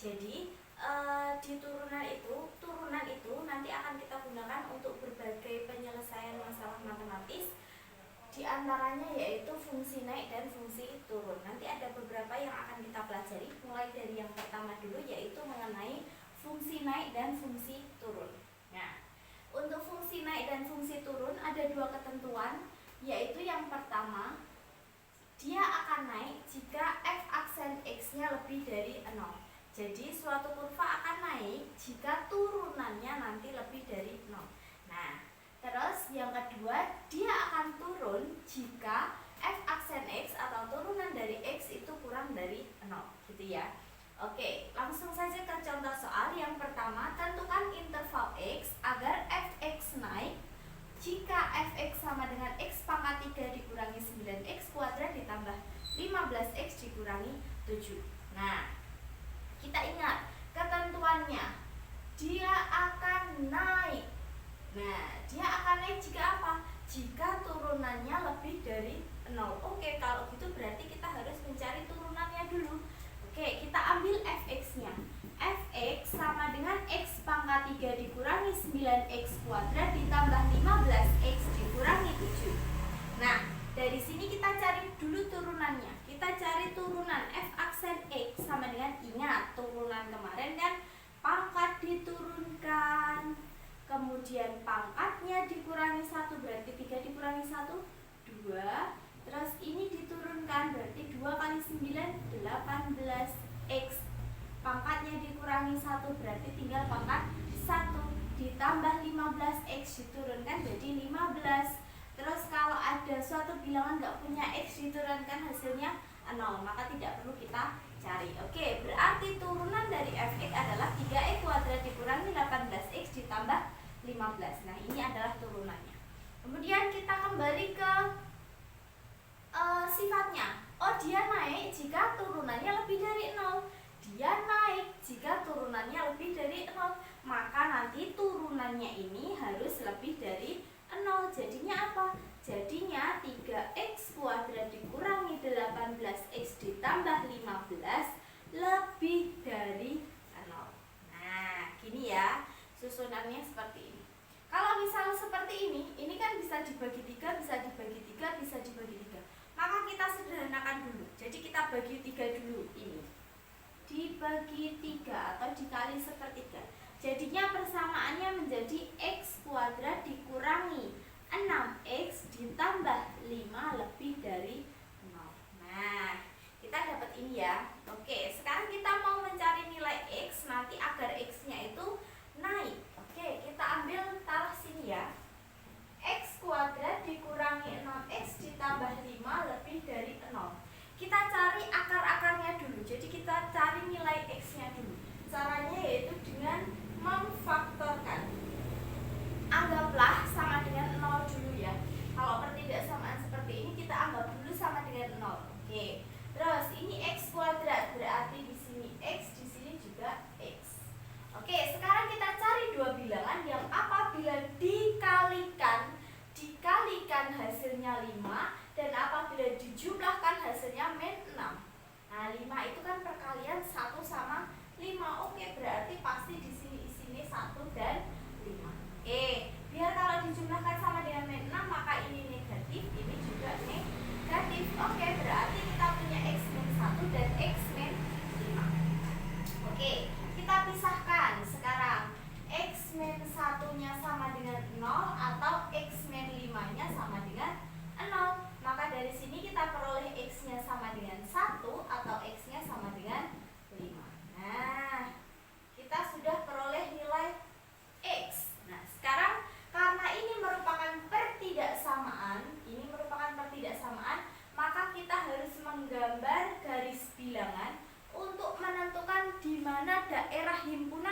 Jadi di turunan itu nanti akan kita gunakan untuk berbagai penyelesaian masalah matematis. Di antaranya yaitu fungsi naik dan fungsi turun. Nanti ada beberapa yang akan kita pelajari, mulai dari yang pertama dulu, yaitu mengenai fungsi naik dan fungsi turun. Nah, untuk fungsi naik dan fungsi turun ada dua ketentuan, yaitu yang pertama, dia akan naik jika f aksen x-nya lebih dari 0. Jadi suatu kurva akan naik jika turunannya nanti lebih dari 0. Nah, terus yang kedua, dia akan turun jika f aksen x atau turunan dari x itu kurang dari 0, gitu ya. Oke, langsung saja ke contoh soal. Yang pertama, tentukan interval x agar fx naik jika fx sama dengan x pangkat 3 dikurangi 9x kuadrat ditambah 15x dikurangi 7. Nah, kita ingat ketentuannya, dia akan naik. Nah, dia akan naik jika apa? Jika turunannya lebih dari 0. Oke, kalau gitu berarti kita harus mencari turunannya dulu. Oke, kita ambil fx-nya. Fx sama dengan x pangkat 3 dikurangi 9x kuadrat ditambah 15x dikurangi 7. Nah, dari sini kita cari dulu turunannya. Kita cari turunan f aksen x sama dengan, ingat turunan kemarin kan, pangkat diturunkan, kemudian pangkatnya dikurangi 1, berarti 3 dikurangi 1, 2. Terus ini diturunkan, berarti 2 kali 9, 18x. Pangkatnya dikurangi 1, berarti tinggal pangkat 1. Ditambah 15x diturunkan jadi 15. Terus kalau ada suatu bilangan nggak punya x diturunkan hasilnya 0, maka tidak perlu kita cari. Oke, berarti turunan dari fx adalah 3x kuadrat dikurangi 18x ditambah 15. Nah, ini adalah turunannya. Kemudian kita kembali ke sifatnya. Oh, dia naik jika turunannya lebih dari 0. Dia naik jika turunannya lebih dari 0. Maka nanti turunannya ini harus lebih dari 0. Jadinya apa? Jadinya 3x kuadrat dikurangi 18x ditambah 15 lebih dari 0. Nah, gini ya, susunannya seperti ini. Kalau misal seperti ini kan bisa dibagi 3, bisa dibagi 3, bisa dibagi 3. Maka kita sederhanakan dulu. Jadi kita bagi 3 dulu ini. Dibagi 3 atau dikali sepertiga. Jadinya persamaannya menjadi x kuadrat dikurangi 6x ditambah 5 lebih dari 0. Nah, kita dapat ini ya. Oke, sekarang kita mau mencari nilai x nanti agar x-nya itu naik. Oke, kita ambil taruh sini ya. X kuadrat dikurangi 6x ditambah 5 lebih dari 0. Kita cari akar-akarnya dulu. Jadi kita cari nilai x-nya dulu. Caranya yaitu dengan memfaktorkan. Anggaplah sama dengan 0 dulu ya. Kalau pertidaksamaan seperti ini kita anggap dulu sama dengan 0. Oke. Terus ini x kuadrat, berarti di sini x, di sini juga x. Oke, sekarang kita cari dua bilangan yang apabila dikalikan hasilnya 5 dan apabila dijumlahkan hasilnya min 6. Nah, 5 itu kan perkalian 1 sama 5. Oke, berarti pasti di sini isinya 1 dan 5. Oke, biar kalau dijumlahkan sama dengan min 6 maka ini negatif, ini juga negatif. Oke, berarti kita punya x min 1 dan x min 5. Oke, kita pisahkan sekarang. X min 1-nya sama dengan 0 atau x min 5-nya sama dengan 0. Maka dari sini kita peroleh x-nya sama dengan 1 atau x-nya sama dengan 5. Nah, kita sudah peroleh nilai x. Nah, sekarang karena ini merupakan pertidaksamaan, maka kita harus menggambar garis bilangan untuk menentukan di mana daerah himpunan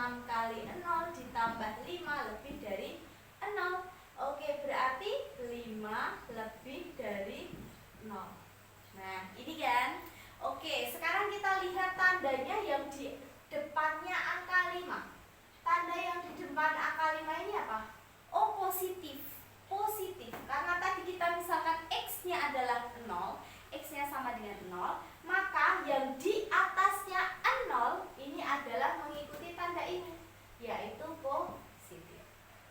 6 kali 0 ditambah 5 lebih dari 0. Oke, berarti 5 lebih dari 0. Nah, ini kan. Oke, sekarang kita lihat tandanya yang di depannya angka 5. Tanda yang di depan angka 5 ini apa? Oh, positif. Positif. Karena tadi kita misalkan X-nya adalah 0, X-nya sama dengan 0, maka yang di atasnya 0 ini adalah mengikuti tanda ini, yaitu positif.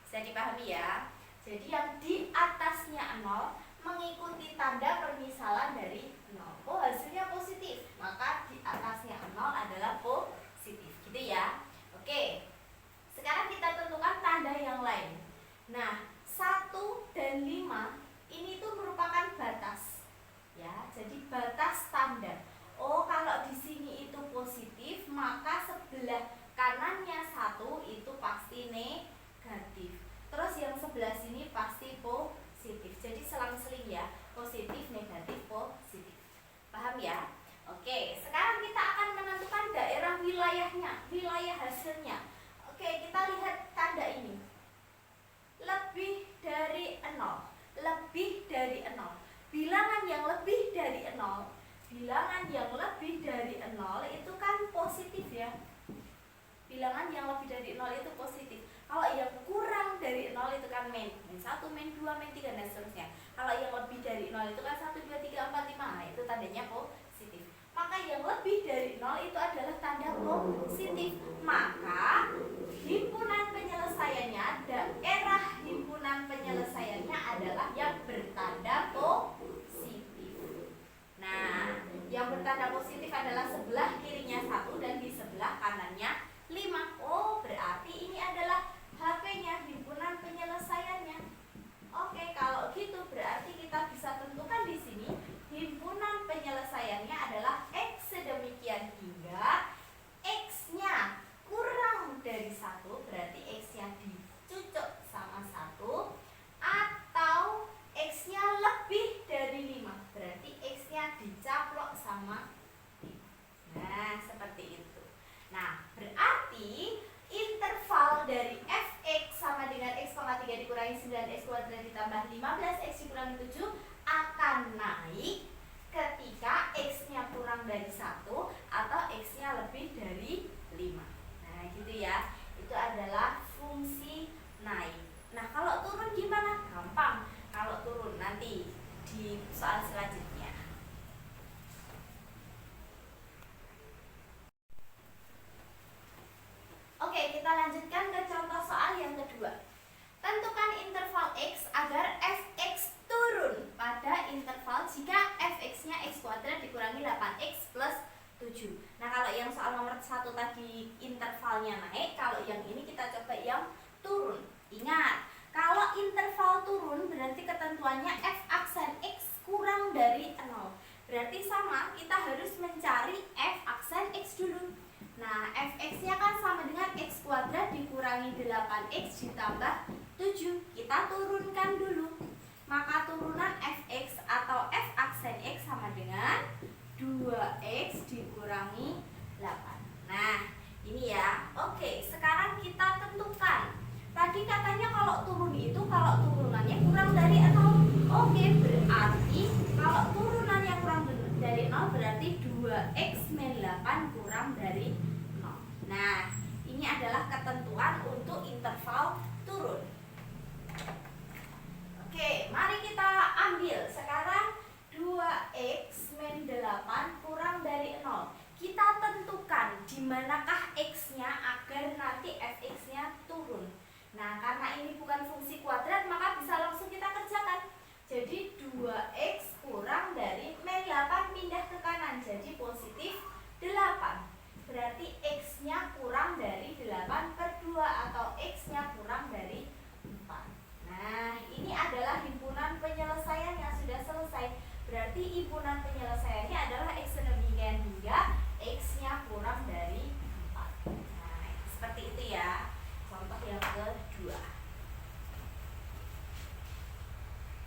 Bisa dipahami ya? Jadi yang di atasnya 0 mengikuti tanda permisalan dari 0. Oh, hasilnya positif, maka di atasnya 0 adalah positif. Gitu ya. Oke. Sekarang kita tentukan tanda yang lain. Nah, 1 dan 5 ini tuh merupakan batas. Ya, jadi batas tanda. Oh, kalau di sini itu positif, maka sebelah kanannya 1 itu pasti negatif. Terus yang sebelah sini pasti positif. Jadi selang-seling ya, positif, negatif, positif. Paham ya? Oke, sekarang kita akan menentukan daerah wilayahnya, wilayah hasilnya. Oke, kita lihat tanda ini. Lebih dari 0. Lebih dari 0. Bilangan yang lebih dari 0. Bilangan yang lebih dari 0 itu kan positif ya. Bilangan yang lebih dari 0 itu positif. Kalau yang kurang dari 0 itu kan min 1, min 2, min 3 dan seterusnya. Kalau yang lebih dari 0 itu kan 1, 2, 3, 4, 5. Nah, itu tandanya positif. Maka yang lebih dari 0 itu adalah tanda positif. Maka himpunan penyelesaiannya, daerah himpunan penyelesaiannya adalah yang bertanda positif. Nah, yang bertanda positif adalah sebelah kirinya 1 dan di sebelah kanannya 5. Oh, berarti ini adalah HP-nya, himpunan penyelesaiannya. Oke, kalau gitu berarti kita bisa tentukan di sini himpunan penyelesaiannya adalah X sedemikian hingga X-nya kurang dari 1, berarti X-nya dicucuk sama 1, atau X-nya lebih dari 5, berarti X-nya dicaplok sama 5. Nah, seperti itu. Nah, berarti interval dari fx sama dengan x,3 dikurangi 9x kuadrat ditambah 15x dikurangi 7 akan naik ketika x-nya kurang dari 1 atau x-nya lebih dari 5. Nah, gitu ya. Itu adalah fungsi naik. Nah, kalau turun gimana? Gampang. Kalau turun nanti di soal selanjutnya. Oke, kita lanjutkan ke contoh soal yang kedua. Tentukan interval x agar fx turun pada interval jika fx-nya x kuadrat dikurangi 8x plus 7. Nah, kalau yang soal nomor 1 tadi intervalnya naik, kalau yang ini kita coba yang turun. Ingat, kalau interval turun berarti ketentuannya f aksen x kurang dari 0. Berarti sama, kita harus mencari f aksen x dulu. Nah, fx-nya kan sama dengan x kuadrat dikurangi 8x ditambah 7. Kita turunkan dulu. Maka turunan fx atau f aksen x sama dengan 2x dikurangi 8. Nah, ini ya. Oke, sekarang kita tentukan. Tadi katanya kalau turun itu kalau turunannya kurang dari 0. Oke, berarti kalau turunannya kurang dari 0 berarti 2x min 8 kurang dari 0. Nah, ini adalah ketentuan untuk interval turun. Oke, mari kita ambil sekarang 2x min 8 kurang dari 0. Kita tentukan di manakah x-nya agar nanti fx-nya turun. Nah, karena ini bukan fungsi kuadrat, maka bisa langsung kita kerjakan. Jadi 2x kurang dari min 8 pindah ke kanan, jadi positif 8. Berarti x-nya kurang dari 8 per 2 atau x-nya kurang dari 4. Nah, ini adalah himpunan penyelesaian yang sudah selesai. Berarti himpunan penyelesaiannya adalah